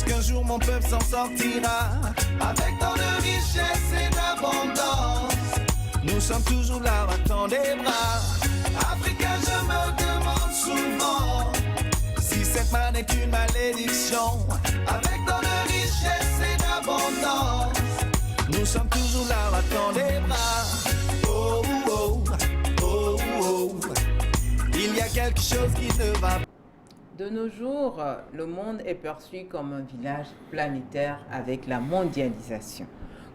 Est-ce qu'un jour mon peuple s'en sortira avec tant de richesse et d'abondance? Nous sommes toujours là, battant des bras. Africain, je me demande souvent si cette manne est une malédiction. Avec tant de richesse et d'abondance, nous sommes toujours là, battant des bras. Oh, oh, oh, oh, oh. Il y a quelque chose qui ne va pas. De nos jours, le monde est perçu comme un village planétaire avec la mondialisation.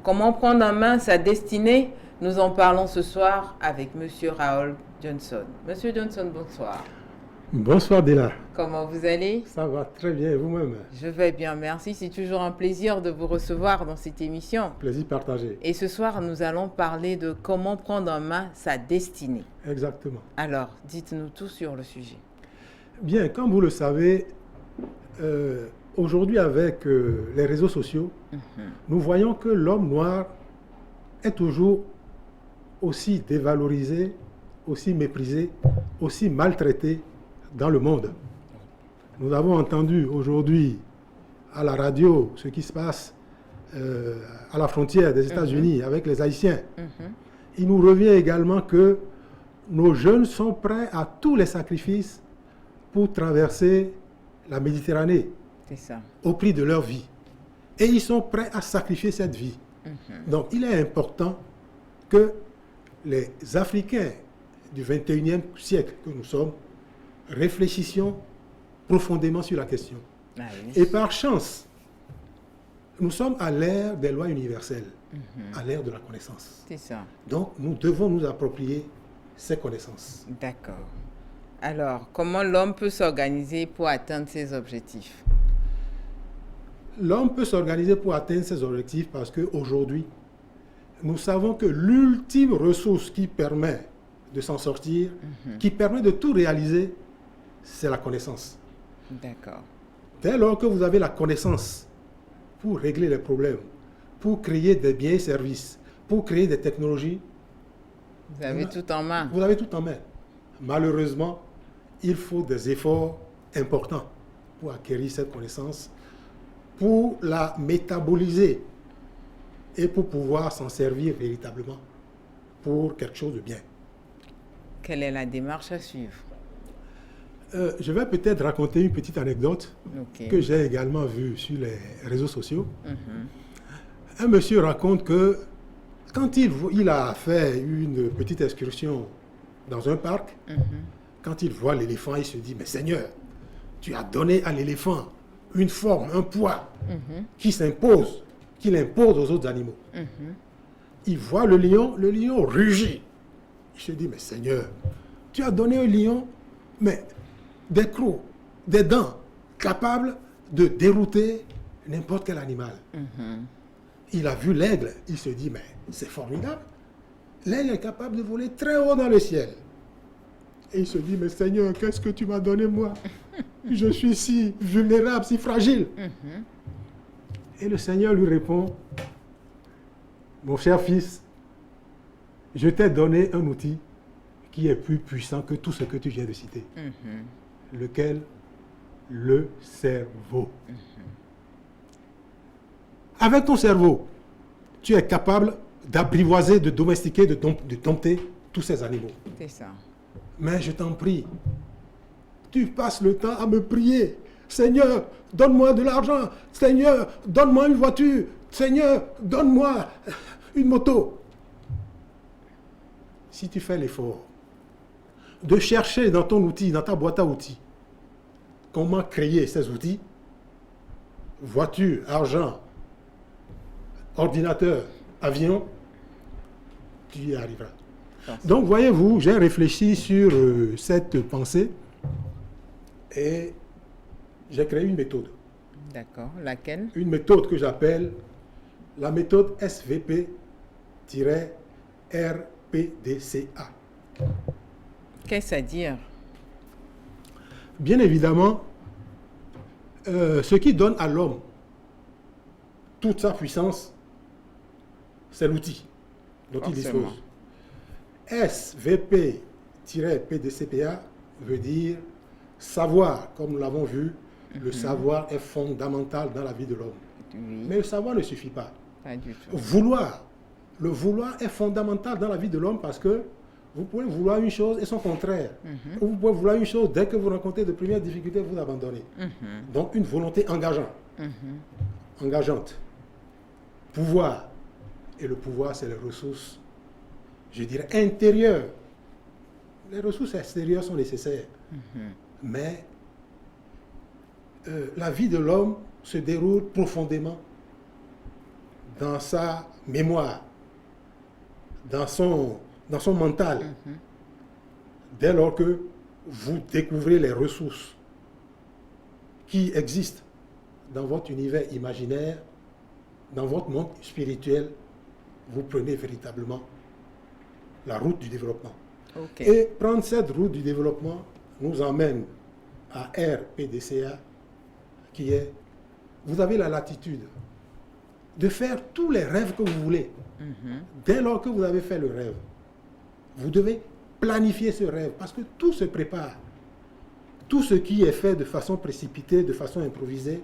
Comment prendre en main sa destinée? Nous en parlons ce soir avec Monsieur Raoul Johnson. Monsieur Johnson, bonsoir. Bonsoir Della. Comment vous allez? Ça va très bien, et vous-même? Je vais bien, merci. C'est toujours un plaisir de vous recevoir dans cette émission. Plaisir partagé. Et ce soir, nous allons parler de comment prendre en main sa destinée. Exactement. Alors, dites-nous tout sur le sujet. Bien, comme vous le savez, aujourd'hui avec les réseaux sociaux, nous voyons que l'homme noir est toujours aussi dévalorisé, aussi méprisé, aussi maltraité dans le monde. Nous avons entendu aujourd'hui à la radio ce qui se passe à la frontière des États-Unis avec les Haïtiens. Il nous revient également que nos jeunes sont prêts à tous les sacrifices pour traverser la Méditerranée. C'est ça. Au prix de leur vie. Et ils sont prêts à sacrifier cette vie. Donc il est important que les Africains du 21e siècle que nous sommes réfléchissions profondément sur la question. Ah oui. Et par chance, nous sommes à l'ère des lois universelles, à l'ère de la connaissance. C'est ça. Donc nous devons nous approprier ces connaissances. D'accord. Alors, comment l'homme peut s'organiser pour atteindre ses objectifs? L'homme peut s'organiser pour atteindre ses objectifs parce qu'aujourd'hui, nous savons que l'ultime ressource qui permet de s'en sortir, qui permet de tout réaliser, c'est la connaissance. D'accord. Dès lors que vous avez la connaissance pour régler les problèmes, pour créer des biens et services, pour créer des technologies, Vous avez tout en main. vous avez tout en main. Malheureusement, il faut des efforts importants pour acquérir cette connaissance, pour la métaboliser et pour pouvoir s'en servir véritablement pour quelque chose de bien. Quelle est la démarche à suivre? Je vais peut-être raconter une petite anecdote Ok. que j'ai également vue sur les réseaux sociaux. Un monsieur raconte que quand il a fait une petite excursion dans un parc, quand il voit l'éléphant, il se dit, mais Seigneur, tu as donné à l'éléphant une forme, un poids qui s'impose, qu'il impose aux autres animaux. Il voit le lion rugit. Il se dit, mais Seigneur, tu as donné au lion, mais des crocs, des dents, capables de dérouter n'importe quel animal. Il a vu l'aigle, il se dit, mais c'est formidable. L'aigle est capable de voler très haut dans le ciel. Et il se dit, mais Seigneur, qu'est-ce que tu m'as donné moi? Je suis si vulnérable, si fragile. Et le Seigneur lui répond, mon cher fils, je t'ai donné un outil qui est plus puissant que tout ce que tu viens de citer. Lequel? Le cerveau. Avec ton cerveau, tu es capable d'apprivoiser, de domestiquer, de dompter tous ces animaux. C'est ça. Mais je t'en prie, tu passes le temps à me prier. Seigneur, donne-moi de l'argent. Seigneur, donne-moi une voiture. Seigneur, donne-moi une moto. Si tu fais l'effort de chercher dans ton outil, dans ta boîte à outils, comment créer ces outils, voiture, argent, ordinateur, avion, tu y arriveras. Donc, voyez-vous, j'ai réfléchi sur cette pensée et j'ai créé une méthode. D'accord. Laquelle? Une méthode que j'appelle la méthode SVP-RPDCA. Qu'est-ce à dire? Bien évidemment, ce qui donne à l'homme toute sa puissance, c'est l'outil dont il dispose. SVP-PDCPA veut dire savoir, comme nous l'avons vu, Le savoir est fondamental dans la vie de l'homme. Oui. Mais le savoir ne suffit pas. Pas du tout. Le vouloir est fondamental dans la vie de l'homme parce que vous pouvez vouloir une chose et son contraire. Ou vous pouvez vouloir une chose, dès que vous rencontrez de premières difficultés, vous abandonnez. Donc une volonté engageante. Pouvoir. Et le pouvoir, c'est les ressources, je dirais, intérieures. Les ressources extérieures sont nécessaires. Mais la vie de l'homme se déroule profondément dans sa mémoire, dans son mental. Dès lors que vous découvrez les ressources qui existent dans votre univers imaginaire, dans votre monde spirituel, vous prenez véritablement la route du développement. Okay. Et prendre cette route du développement nous emmène à RPDCA, qui est, vous avez la latitude de faire tous les rêves que vous voulez. Dès lors que vous avez fait le rêve, vous devez planifier ce rêve, parce que tout se prépare. Tout ce qui est fait de façon précipitée, de façon improvisée,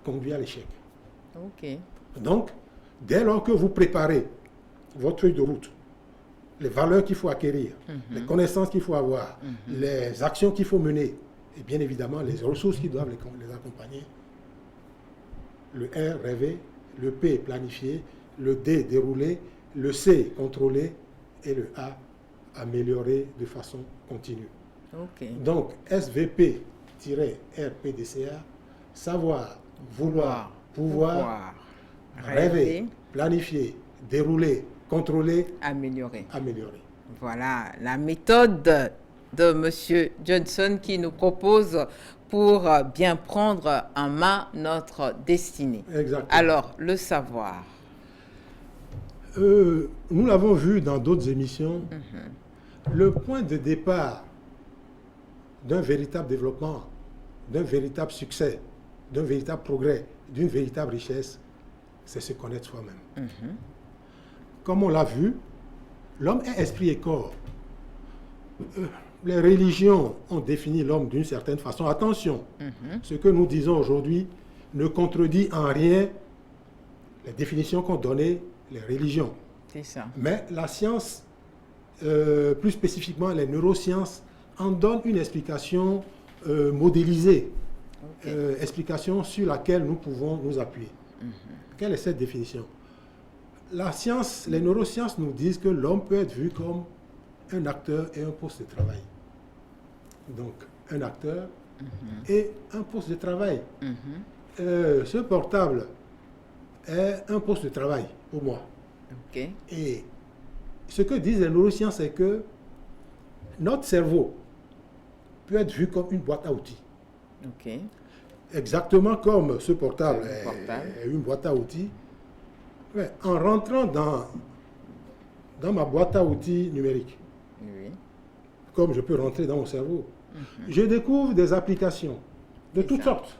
conduit à l'échec. Ok. Donc, dès lors que vous préparez votre feuille de route, les valeurs qu'il faut acquérir, les connaissances qu'il faut avoir, les actions qu'il faut mener, et bien évidemment les ressources qui doivent les accompagner, le R, rêver, le P, planifier, le D, dérouler, le C, contrôler, et le A, améliorer de façon continue. Ok. Donc, SVP-RPDCA, savoir, vouloir, pouvoir, rêver, planifier, dérouler, contrôler, améliorer. Voilà la méthode de M. Johnson qui nous propose pour bien prendre en main notre destinée. Exactement. Alors, le savoir. Nous l'avons vu dans d'autres émissions. Le point de départ d'un véritable développement, d'un véritable succès, d'un véritable progrès, d'une véritable richesse, c'est se connaître soi-même. Comme on l'a vu, l'homme est esprit et corps. Les religions ont défini l'homme d'une certaine façon. Attention, ce que nous disons aujourd'hui ne contredit en rien les définitions qu'ont données les religions. C'est ça. Mais la science, plus spécifiquement les neurosciences, en donnent une explication modélisée, explication sur laquelle nous pouvons nous appuyer. Quelle est cette définition? La science, les neurosciences nous disent que l'homme peut être vu comme un acteur et un poste de travail. Donc, un acteur et un poste de travail. Ce portable est un poste de travail pour moi. Okay. Et ce que disent les neurosciences, c'est que notre cerveau peut être vu comme une boîte à outils. Okay. Exactement comme ce portable est une boîte à outils. Ouais, en rentrant dans ma boîte à outils numérique, comme je peux rentrer dans mon cerveau, je découvre des applications de toutes sortes.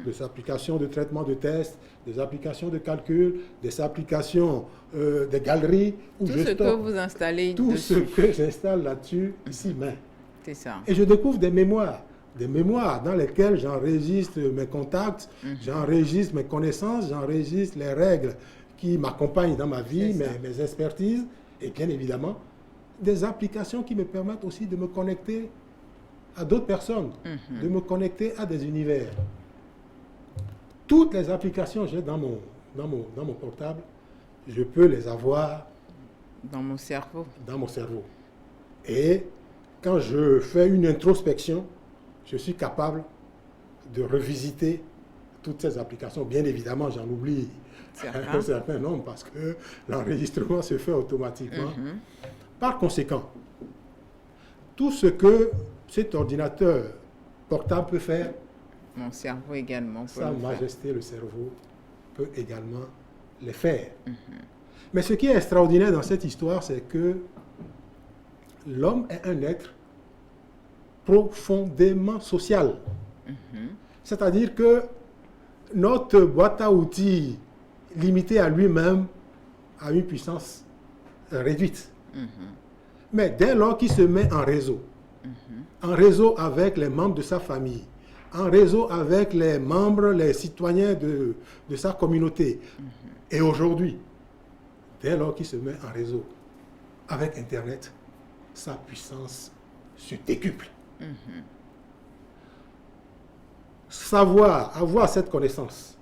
Des applications de traitement de tests, des applications de calcul, des applications, des galeries où tout je ce stocke que vous installez tout dessus. ce que j'installe là-dessus, ici même. C'est ça. Et je découvre des mémoires dans lesquelles j'enregistre mes contacts, j'enregistre mes connaissances, j'enregistre les règles qui m'accompagnent dans ma vie, mes expertises, et bien évidemment, des applications qui me permettent aussi de me connecter à d'autres personnes, de me connecter à des univers. Toutes les applications que j'ai dans mon portable, je peux les avoir dans mon cerveau. Et quand je fais une introspection, je suis capable de revisiter toutes ces applications. Bien évidemment, j'en oublie un certain nombre parce que l'enregistrement se fait automatiquement. Par conséquent, tout ce que cet ordinateur portable peut faire, mon cerveau également peut Sa Majesté le cerveau peut également les faire. Mais ce qui est extraordinaire dans cette histoire, c'est que l'homme est un être profondément social. C'est-à-dire que notre boîte à outils limitée à lui-même a une puissance réduite. Mais dès lors qu'il se met en réseau avec les membres de sa famille, en réseau avec les membres, les citoyens de sa communauté. Et aujourd'hui, dès lors qu'il se met en réseau avec Internet, sa puissance se décuple. Savoir, avoir cette connaissance,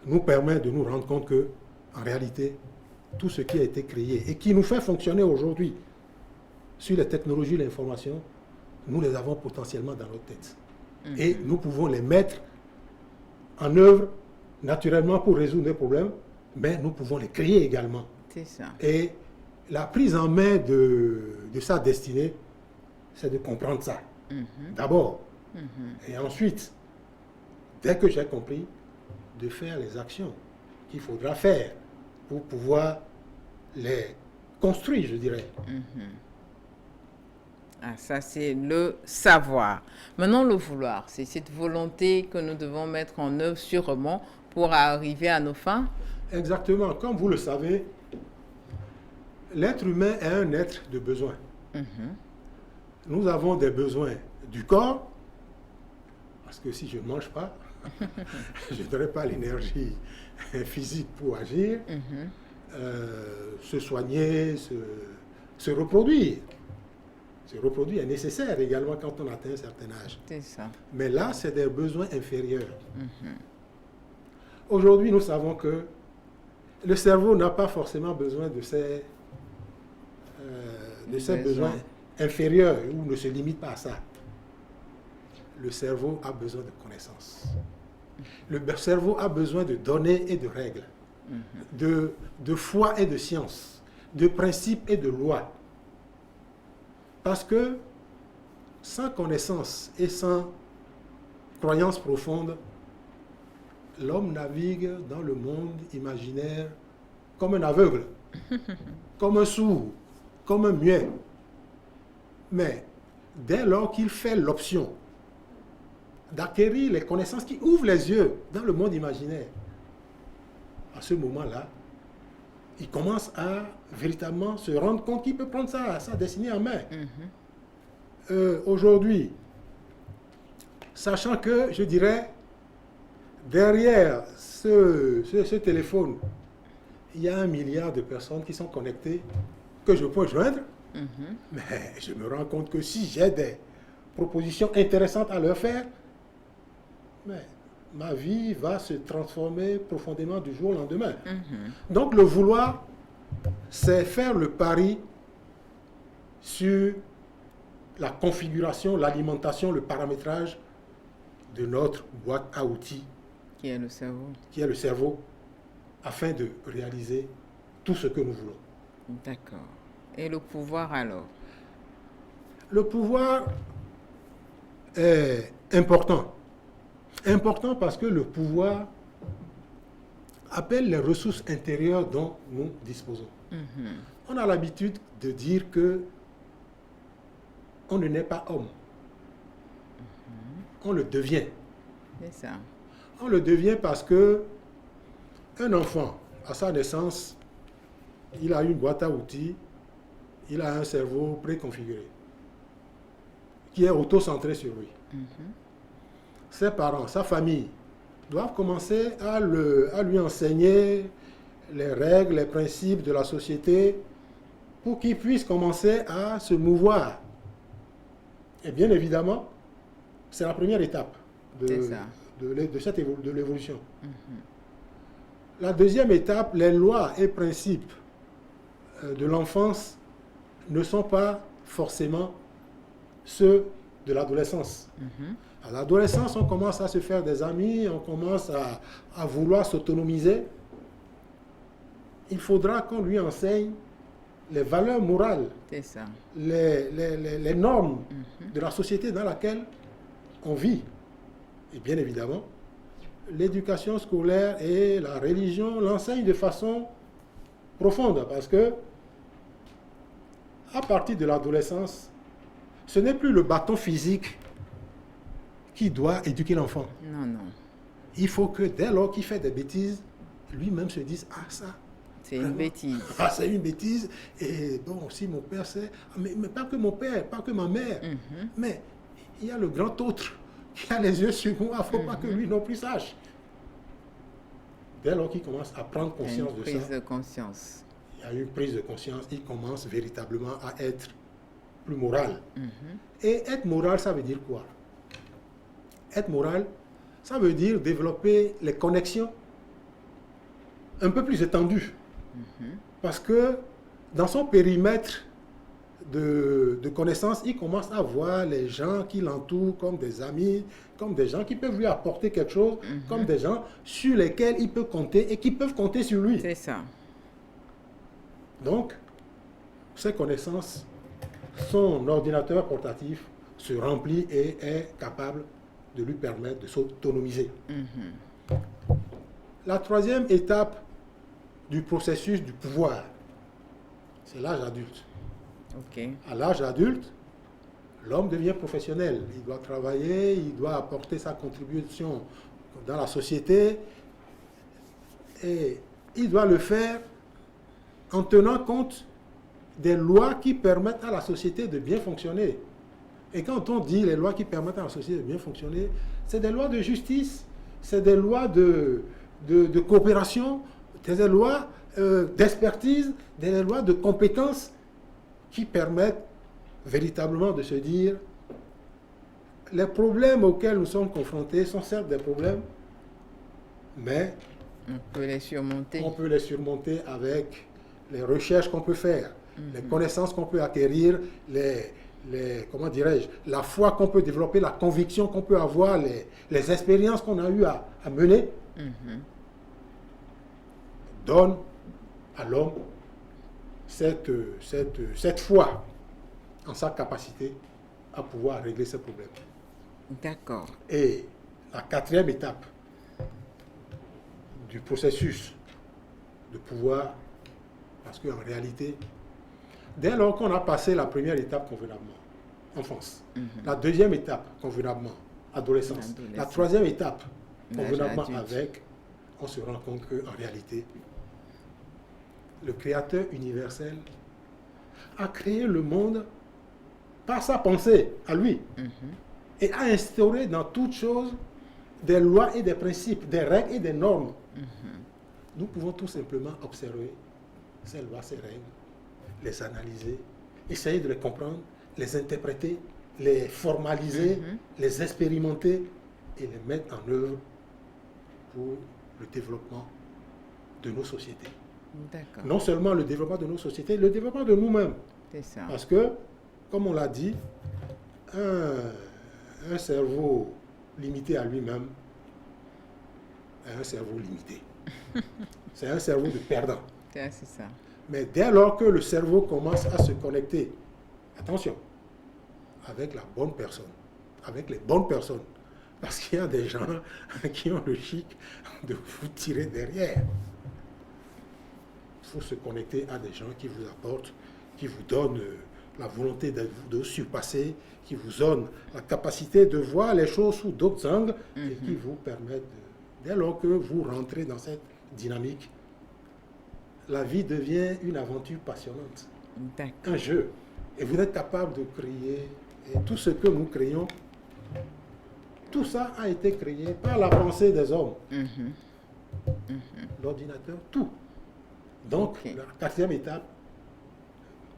nous permet de nous rendre compte que, en réalité, tout ce qui a été créé et qui nous fait fonctionner aujourd'hui sur les technologies de l'information, nous les avons potentiellement dans nos têtes. Et nous pouvons les mettre en œuvre naturellement pour résoudre des problèmes, mais nous pouvons les créer également. C'est ça. Et la prise en main de sa destinée, c'est de comprendre ça. D'abord. Et ensuite, dès que j'ai compris, de faire les actions qu'il faudra faire pour pouvoir les construire, je dirais. Ah, ça, c'est le savoir. Maintenant, le vouloir, c'est cette volonté que nous devons mettre en œuvre sûrement pour arriver à nos fins. Exactement. Comme vous le savez, l'être humain est un être de besoin. Nous avons des besoins du corps, parce que si je ne mange pas, je n'aurai pas l'énergie physique pour agir, se soigner, se reproduire. Se reproduire est nécessaire également quand on atteint un certain âge. C'est ça. Mais là, c'est des besoins inférieurs. Aujourd'hui, nous savons que le cerveau n'a pas forcément besoin de ces besoins inférieurs ou ne se limite pas à ça. Le cerveau a besoin de connaissances. Le cerveau a besoin de données et de règles, de foi et de science, de principes et de lois. Parce que sans connaissance et sans croyance profonde, l'homme navigue dans le monde imaginaire comme un aveugle, comme un sourd, comme un muet. Mais dès lors qu'il fait l'option d'acquérir les connaissances qui ouvrent les yeux dans le monde imaginaire, à ce moment-là, il commence à véritablement se rendre compte qu'il peut prendre sa destinée en main. Aujourd'hui, sachant que, je dirais, derrière ce téléphone, il y a 1 milliard de personnes qui sont connectées, que je peux joindre, mais je me rends compte que si j'ai des propositions intéressantes à leur faire, mais ma vie va se transformer profondément du jour au lendemain. Donc le vouloir, c'est faire le pari sur la configuration, l'alimentation, le paramétrage de notre boîte à outils. Qui est le cerveau. Qui est le cerveau, afin de réaliser tout ce que nous voulons. D'accord. Et le pouvoir alors? Le pouvoir est important. Important parce que le pouvoir appelle les ressources intérieures dont nous disposons. On a l'habitude de dire que on ne naît pas homme. On le devient. C'est ça. On le devient parce que un enfant, à sa naissance, il a une boîte à outils, il a un cerveau préconfiguré, qui est auto-centré sur lui. Ses parents, sa famille, doivent commencer à lui enseigner les règles, les principes de la société pour qu'il puisse commencer à se mouvoir. Et bien évidemment, c'est la première étape de l'évolution. La deuxième étape, les lois et principes de l'enfance ne sont pas forcément ceux de l'adolescence. À l'adolescence, on commence à se faire des amis, on commence à vouloir s'autonomiser. Il faudra qu'on lui enseigne les valeurs morales, les normes de la société dans laquelle on vit. Et bien évidemment, l'éducation scolaire et la religion l'enseignent de façon profonde, parce que à partir de l'adolescence, ce n'est plus le bâton physique qui doit éduquer l'enfant. Non, non. Il faut que dès lors qu'il fait des bêtises, lui-même se dise, ah ça, c'est une bêtise. Ah, c'est une bêtise. Et bon, si mon père sait, mais pas que mon père, pas que ma mère, mais il y a le grand autre qui a les yeux sur moi, il ne faut pas que lui non plus sache. Dès lors qu'il commence à prendre conscience de ça, prise de conscience. il y a une prise de conscience, il commence véritablement à être plus moral. Et être moral, ça veut dire quoi? Être moral, ça veut dire développer les connexions un peu plus étendues. Parce que dans son périmètre de connaissances, il commence à voir les gens qui l'entourent comme des amis, comme des gens qui peuvent lui apporter quelque chose, comme des gens sur lesquels il peut compter et qui peuvent compter sur lui. C'est ça. Donc, ces connaissances, son ordinateur portatif se remplit et est capable de lui permettre de s'autonomiser. La troisième étape du processus du pouvoir, c'est l'âge adulte. Ok. À l'âge adulte, l'homme devient professionnel. Il doit travailler, il doit apporter sa contribution dans la société et il doit le faire en tenant compte des lois qui permettent à la société de bien fonctionner. Et quand on dit les lois qui permettent à la société de bien fonctionner, c'est des lois de justice, c'est des lois de coopération, des lois d'expertise, des lois de compétences qui permettent véritablement de se dire les problèmes auxquels nous sommes confrontés sont certes des problèmes, mais on peut les surmonter. On peut les surmonter avec les recherches qu'on peut faire, les connaissances qu'on peut acquérir, comment dirais-je, la foi qu'on peut développer, la conviction qu'on peut avoir, les expériences qu'on a eu à mener, donne à l'homme cette foi en sa capacité à pouvoir régler ses problèmes. D'accord. Et la quatrième étape du processus de pouvoir, parce qu'en réalité, dès lors qu'on a passé la première étape convenablement, enfance, la deuxième étape convenablement, adolescence, la troisième étape convenablement avec, on se rend compte qu'en réalité, le Créateur universel a créé le monde par sa pensée à lui et a instauré dans toutes choses des lois et des principes, des règles et des normes. Nous pouvons tout simplement observer ces lois, ces règles, les analyser, essayer de les comprendre, les interpréter, les formaliser, les expérimenter et les mettre en œuvre pour le développement de nos sociétés. Non seulement le développement de nos sociétés, le développement de nous-mêmes. C'est ça. Parce que, comme on l'a dit, un cerveau limité à lui-même est un cerveau limité. C'est un cerveau de perdant. C'est ça. Mais dès lors que le cerveau commence à se connecter, attention, avec la bonne personne, avec les bonnes personnes, parce qu'il y a des gens qui ont le chic de vous tirer derrière. Il faut se connecter à des gens qui vous apportent, qui vous donnent la volonté de surpasser, qui vous donnent la capacité de voir les choses sous d'autres angles et qui vous permettent, dès lors que vous rentrez dans cette dynamique, la vie devient une aventure passionnante, un jeu. Et vous êtes capable de créer, et tout ce que nous créons, tout ça a été créé par la pensée des hommes. L'ordinateur, tout. Donc, la quatrième étape,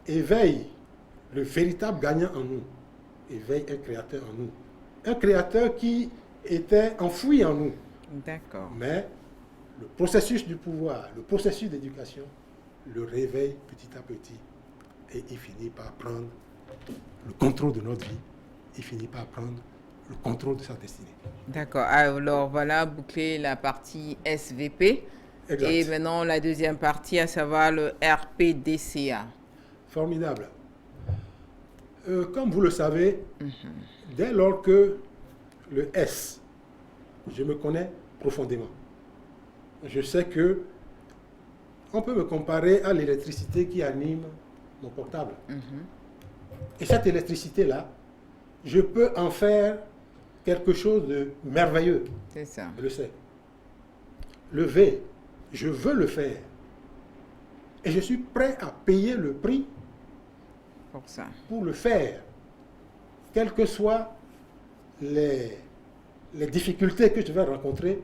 éveille le véritable gagnant en nous. Éveille un créateur en nous. Un créateur qui était enfoui en nous. D'accord. Mais le processus du pouvoir, le processus d'éducation, le réveille petit à petit. Et il finit par prendre le contrôle de notre vie. Il finit par prendre le contrôle de sa destinée. D'accord. Alors, voilà, boucler la partie SVP. Exact. Et maintenant, la deuxième partie, à savoir le RPDCA. Formidable. Comme vous le savez, dès lors que le S, je me connais profondément. Je sais que on peut me comparer à l'électricité qui anime mon portable. Et cette électricité-là, je peux en faire quelque chose de merveilleux. C'est ça. Je le sais. Le V, je veux le faire. Et je suis prêt à payer le prix pour ça. Pour le faire. Quelles que soient les les difficultés que je vais rencontrer,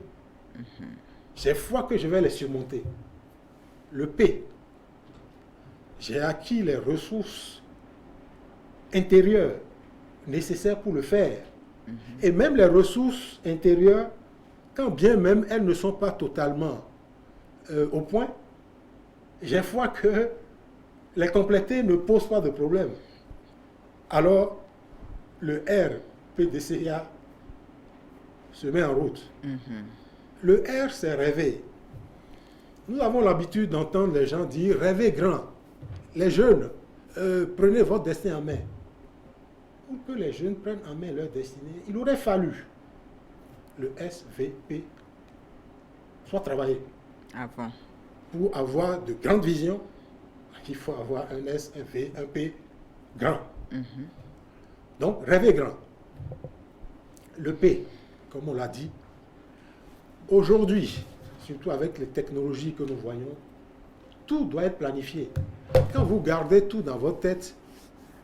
j'ai foi que je vais les surmonter. Le P, j'ai acquis les ressources intérieures nécessaires pour le faire. Et même les ressources intérieures, quand bien même elles ne sont pas totalement au point, j'ai foi que les compléter ne pose pas de problème. Alors, le RPDCA se met en route. Le R, c'est rêver. Nous avons l'habitude d'entendre les gens dire « rêvez grand ». Les jeunes, prenez votre destin en main. Pour que les jeunes prennent en main leur destinée, il aurait fallu le SVP soit travaillé. Avant. Pour avoir de grandes visions, il faut avoir un S, un V, un P grand. Donc, rêver grand. Le P, comme on l'a dit, aujourd'hui, surtout avec les technologies que nous voyons, tout doit être planifié. Quand vous gardez tout dans votre tête,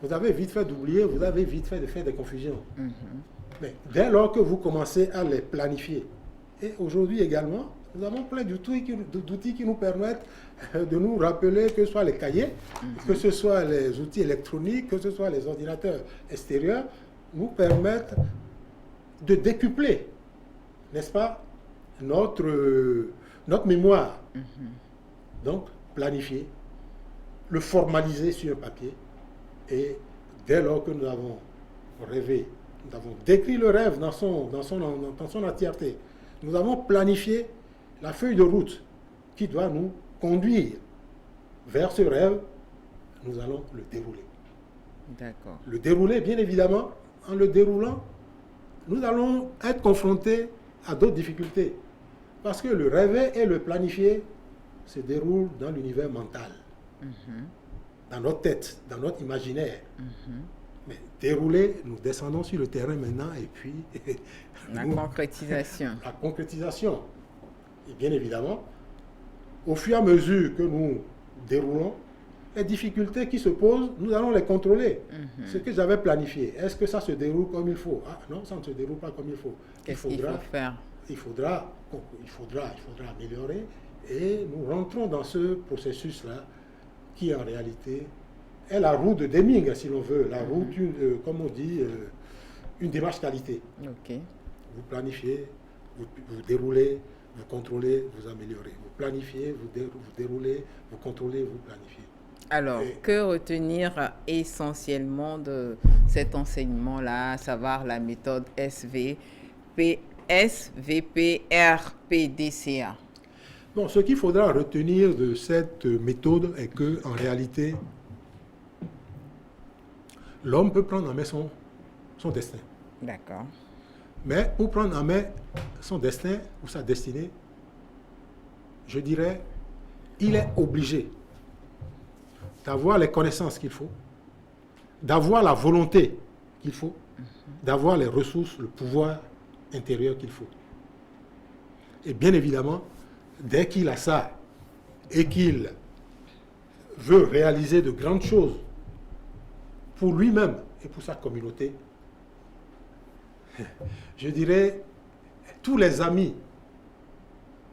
vous avez vite fait d'oublier, vous avez vite fait de faire des confusions. Mais dès lors que vous commencez à les planifier, et aujourd'hui également, nous avons plein d'outils qui nous permettent de nous rappeler, que ce soit les cahiers, que ce soit les outils électroniques, que ce soit les ordinateurs extérieurs, nous permettent de décupler, n'est-ce pas, notre mémoire. Donc, planifier, le formaliser sur un papier, et dès lors que nous avons rêvé, nous avons décrit le rêve dans son entièreté, nous avons planifié la feuille de route qui doit nous conduire vers ce rêve, nous allons le dérouler. D'accord. Le dérouler, bien évidemment, en le déroulant, nous allons être confrontés à d'autres difficultés. Parce que le rêver et le planifier se déroulent dans l'univers mental, dans notre tête, dans notre imaginaire. Mais dérouler, nous descendons sur le terrain maintenant et puis... La concrétisation. La concrétisation. Et bien évidemment, au fur et à mesure que nous déroulons, les difficultés qui se posent, nous allons les contrôler. Ce que j'avais planifié, est-ce que ça se déroule comme il faut? Ah non, ça ne se déroule pas comme il faut. Qu'est-ce qu'il faut faire? Il faudra améliorer, et nous rentrons dans ce processus-là qui en réalité est la roue de Deming, si l'on veut, la roue, comme on dit, une démarche qualité. Vous planifiez, vous déroulez, vous contrôlez, vous améliorez. Vous planifiez, vous déroulez, vous contrôlez, vous planifiez. Alors, que retenir essentiellement de cet enseignement-là, à savoir la méthode SVPRPDCA? Bon, ce qu'il faudra retenir de cette méthode est que, en réalité, l'homme peut prendre en main son destin. D'accord. Mais pour prendre en main son destin ou sa destinée, je dirais, il est obligé d'avoir les connaissances qu'il faut, d'avoir la volonté qu'il faut, d'avoir les ressources, le pouvoir intérieur qu'il faut. Et bien évidemment, dès qu'il a ça et qu'il veut réaliser de grandes choses pour lui-même et pour sa communauté, je dirais, tous les amis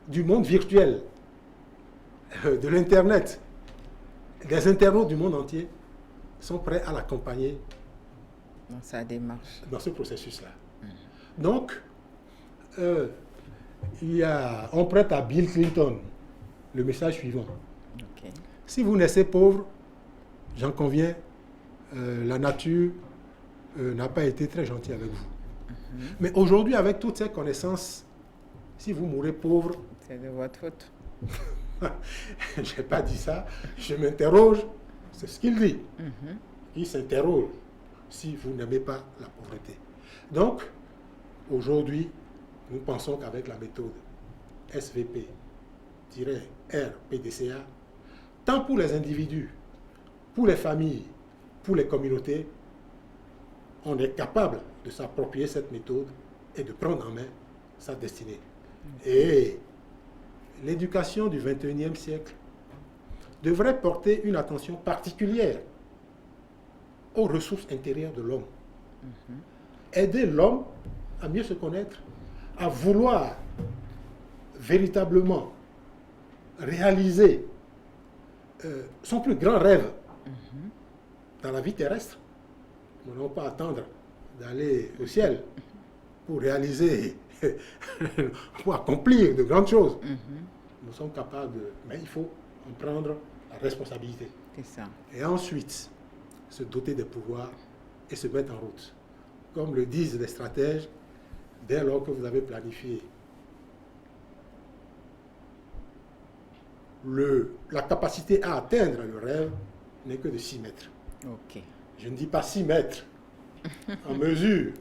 du monde virtuel, de l'Internet, des internautes du monde entier sont prêts à l'accompagner dans sa démarche, dans ce processus-là. Donc, on prête à Bill Clinton le message suivant. Si vous naissez pauvre, j'en conviens, la nature n'a pas été très gentille avec vous. Mais aujourd'hui, avec toutes ces connaissances, si vous mourrez pauvre... C'est de votre faute. Je n'ai pas dit ça. Je m'interroge. C'est ce qu'il dit. Il s'interroge si vous n'aimez pas la pauvreté. Donc, aujourd'hui, nous pensons qu'avec la méthode SVP-RPDCA, tant pour les individus, pour les familles, pour les communautés, on est capable de s'approprier cette méthode et de prendre en main sa destinée. Et l'éducation du XXIe siècle devrait porter une attention particulière aux ressources intérieures de l'homme. Aider l'homme à mieux se connaître à vouloir véritablement réaliser son plus grand rêve dans la vie terrestre, nous n'allons pas attendre d'aller au ciel pour réaliser, pour accomplir de grandes choses. Nous sommes capables de... Mais il faut en prendre la responsabilité. C'est ça. Et ensuite, se doter des pouvoirs et se mettre en route. Comme le disent les stratèges, dès lors que vous avez planifié la capacité à atteindre le rêve n'est que de 6 mètres. Ok. Je ne dis pas 6 mètres en mesure,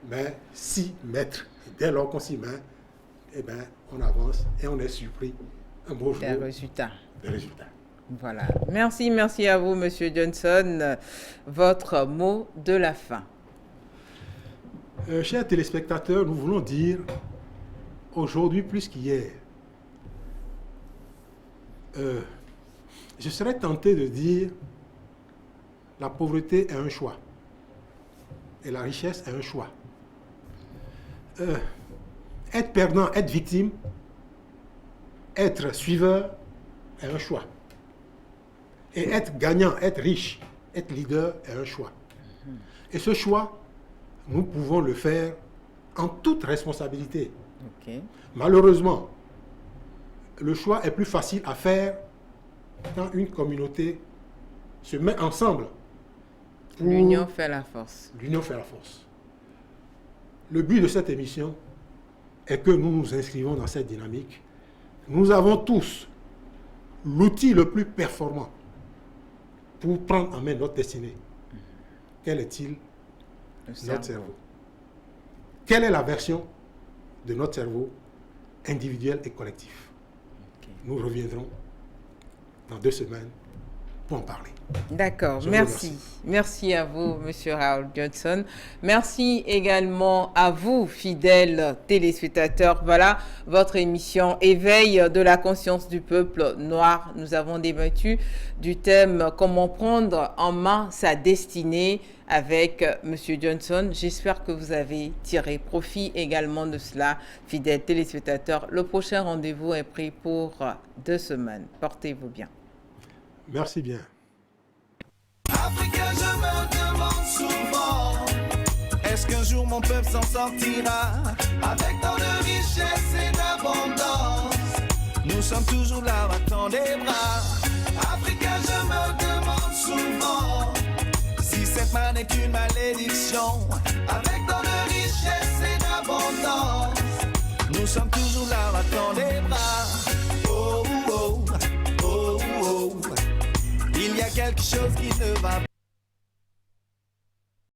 mais 6 mètres. Et dès lors qu'on s'y met, eh ben, on avance et on est surpris un beau jour Des résultats. des résultats. Voilà. Merci à vous, Monsieur Johnson. Votre mot de la fin. Chers téléspectateurs, nous voulons dire aujourd'hui plus qu'hier, je serais tenté de dire la pauvreté est un choix et la richesse est un choix. Être perdant, être victime, être suiveur est un choix. Et être gagnant, être riche, être leader est un choix. Et ce choix, nous pouvons le faire en toute responsabilité. Ok. Malheureusement, le choix est plus facile à faire quand une communauté se met ensemble. pour- L'union fait la force. L'union fait la force. Le but de cette émission est que nous nous inscrivons dans cette dynamique. Nous avons tous l'outil le plus performant pour prendre en main notre destinée. Quel est-il? Le Notre cerveau. Quelle est la version de notre cerveau individuel et collectif? Ok. Nous reviendrons dans 2 semaines pour en parler. D'accord, Je vous merci. remercie. Merci à vous, Monsieur Raoul Johnson. Merci également à vous, fidèles téléspectateurs. Voilà votre émission Éveil de la conscience du peuple noir. Nous avons débattu du thème comment prendre en main sa destinée avec Monsieur Johnson. J'espère que vous avez tiré profit également de cela, fidèles téléspectateurs. Le prochain rendez-vous est pris pour 2 semaines. Portez-vous bien. Merci bien. Africain, je me demande souvent, est-ce qu'un jour mon peuple s'en sortira avec tant de richesse et d'abondance? Nous sommes toujours là, battant des bras. Africain, je me demande souvent si cette manne est une malédiction avec tant de richesse et d'abondance. Nous sommes toujours là, battant des bras. Oh, oh, oh, oh, oh. Il y a quelque chose qui ne va pas.